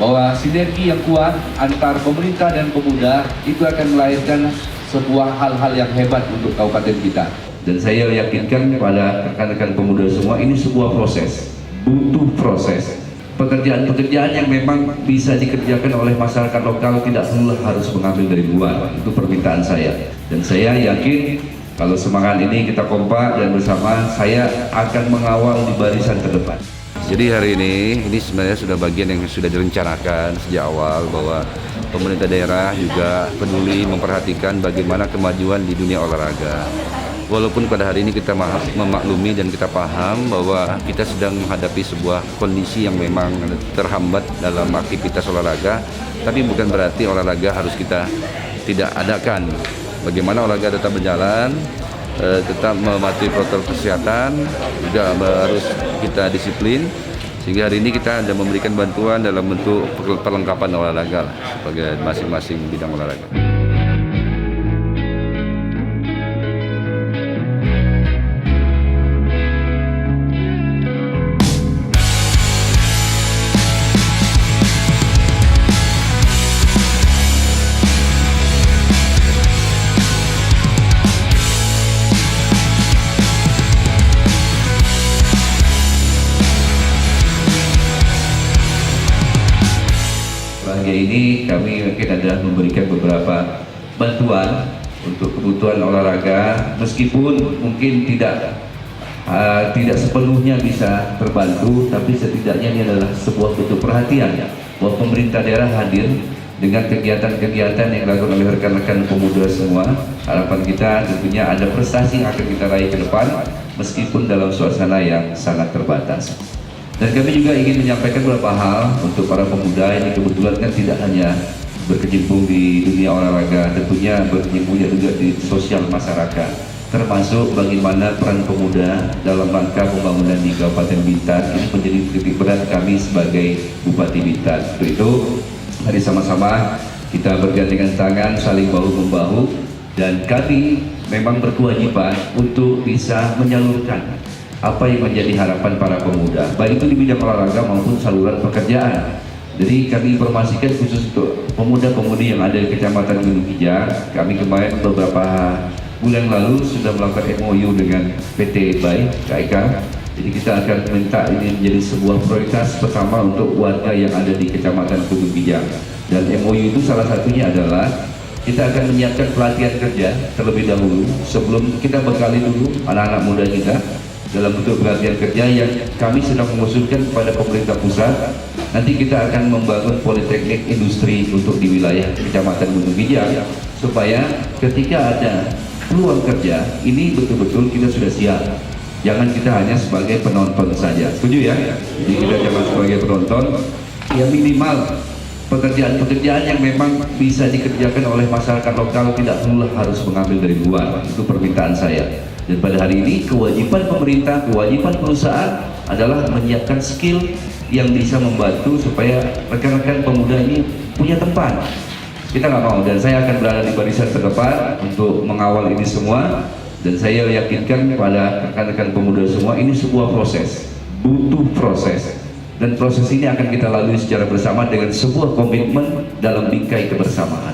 bahwa sinergi yang kuat antar pemerintah dan pemuda itu akan melahirkan sebuah hal-hal yang hebat untuk kabupaten kita. Dan saya yakinkan kepada rekan-rekan pemuda semua, ini sebuah proses, butuh proses. Pekerjaan-pekerjaan yang memang bisa dikerjakan oleh masyarakat lokal tidak perlu harus mengambil dari luar. Itu permintaan saya. Dan saya yakin kalau semangat ini kita kompak dan bersama, saya akan mengawal di barisan terdepan. Jadi hari ini sebenarnya sudah bagian yang sudah direncanakan sejak awal, bahwa pemerintah daerah juga peduli memperhatikan bagaimana kemajuan di dunia olahraga. Walaupun pada hari ini kita memaklumi dan kita paham bahwa kita sedang menghadapi sebuah kondisi yang memang terhambat dalam aktivitas olahraga, tapi bukan berarti olahraga harus kita tidak adakan. Bagaimana olahraga tetap berjalan, tetap mematuhi protokol kesehatan, juga harus kita disiplin, sehingga hari ini kita ada memberikan bantuan dalam bentuk perlengkapan olahraga sebagai masing-masing bidang olahraga. Ini kami mungkin adalah memberikan beberapa bantuan untuk kebutuhan olahraga, meskipun mungkin tidak sepenuhnya bisa terbantu, tapi setidaknya ini adalah sebuah bentuk perhatian bahwa pemerintah daerah hadir dengan kegiatan-kegiatan yang dilakukan oleh rekan-rekan pemuda semua. Harapan kita tentunya ada prestasi yang akan kita raih ke depan, meskipun dalam suasana yang sangat terbatas. Dan kami juga ingin menyampaikan beberapa hal untuk para pemuda ini, kebetulan kan tidak hanya berkecimpung di dunia olahraga, tentunya berkecimpung juga di sosial masyarakat, termasuk bagaimana peran pemuda dalam rangka pembangunan di Kabupaten Bintan. Ini menjadi titik berat kami sebagai Bupati Bintan. Untuk itu, mari sama-sama kita bergandengan tangan, saling bahu-membahu, dan kami memang berkewajiban untuk bisa menyalurkan apa yang menjadi harapan para pemuda, baik itu di bidang olahraga maupun saluran pekerjaan. Jadi kami informasikan khusus untuk pemuda-pemudi yang ada di Kecamatan Gunung Kijang. Kami kemarin beberapa bulan lalu sudah melakukan MOU dengan PT BAI KIK. Jadi kita akan minta ini menjadi sebuah prioritas pertama untuk warga yang ada di Kecamatan Gunung Kijang. Dan MOU itu salah satunya adalah kita akan menyiapkan pelatihan kerja terlebih dahulu sebelum kita bekali dulu anak-anak muda kita dalam bentuk pelatihan kerja yang kami sedang mengusulkan kepada pemerintah pusat. Nanti kita akan membangun politeknik industri untuk di wilayah Kecamatan Gunung Kijang, supaya ketika ada peluang kerja ini betul-betul kita sudah siap. Jangan kita hanya sebagai penonton saja. Setuju ya? Jadi kita jangan sebagai penonton, ya minimal pekerjaan-pekerjaan yang memang bisa dikerjakan oleh masyarakat lokal tidak perlu harus mengambil dari luar. Itu permintaan saya. Dan pada hari ini kewajiban pemerintah, kewajiban perusahaan adalah menyiapkan skill yang bisa membantu supaya rekan-rekan pemuda ini punya tempat. Kita nggak mau, dan saya akan berada di barisan terdepan untuk mengawal ini semua. Dan saya yakinkan kepada rekan-rekan pemuda semua, ini sebuah proses, butuh proses. Dan proses ini akan kita lalui secara bersama dengan sebuah komitmen dalam bingkai kebersamaan.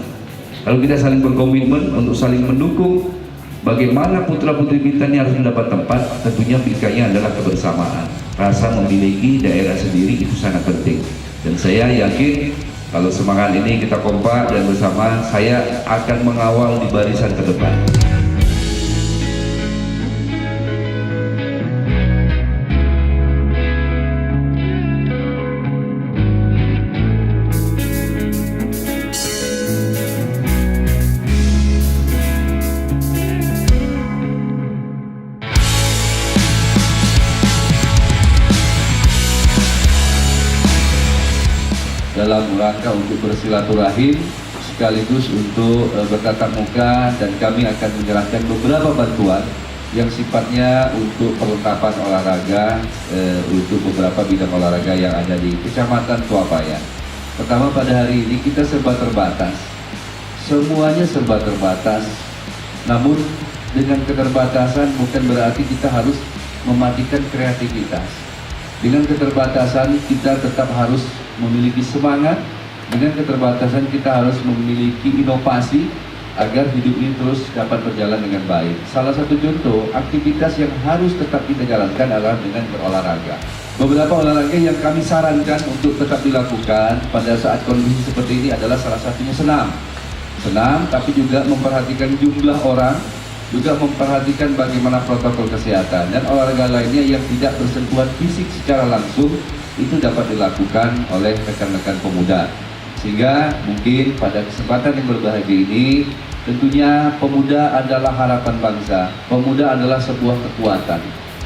Kalau kita saling berkomitmen untuk saling mendukung, bagaimana putra-putri Bintan ini harus mendapat tempat, tentunya bingkainya adalah kebersamaan. Rasa memiliki daerah sendiri itu sangat penting. Dan saya yakin kalau semangat ini kita kompak dan bersama, saya akan mengawal di barisan terdepan. Dalam rangka untuk bersilaturahim sekaligus untuk bertatap muka, dan kami akan menyerahkan beberapa bantuan yang sifatnya untuk perlengkapan olahraga untuk beberapa bidang olahraga yang ada di Kecamatan Tuabayan. Pertama, pada hari ini kita serba terbatas, semuanya serba terbatas. Namun dengan keterbatasan bukan berarti kita harus mematikan kreativitas. Dengan keterbatasan kita tetap harus memiliki semangat. Dengan keterbatasan kita harus memiliki inovasi agar hidup ini terus dapat berjalan dengan baik. Salah satu contoh aktivitas yang harus tetap kita jalankan adalah dengan berolahraga. Beberapa olahraga yang kami sarankan untuk tetap dilakukan pada saat kondisi seperti ini adalah salah satunya senam. Senam, tapi juga memperhatikan jumlah orang, juga memperhatikan bagaimana protokol kesehatan, dan olahraga lainnya yang tidak bersentuhan fisik secara langsung itu dapat dilakukan oleh rekan-rekan pemuda. Sehingga mungkin pada kesempatan yang berbahagia ini, tentunya pemuda adalah harapan bangsa, pemuda adalah sebuah kekuatan,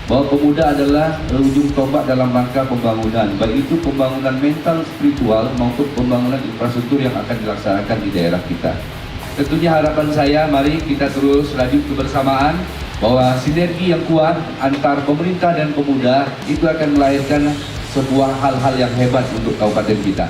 bahwa pemuda adalah ujung tombak dalam rangka pembangunan, baik itu pembangunan mental, spiritual maupun pembangunan infrastruktur yang akan dilaksanakan di daerah kita. Tentunya harapan saya, mari kita terus lanjut kebersamaan, bahwa sinergi yang kuat antar pemerintah dan pemuda itu akan melahirkan sebuah hal-hal yang hebat untuk kabupaten kita.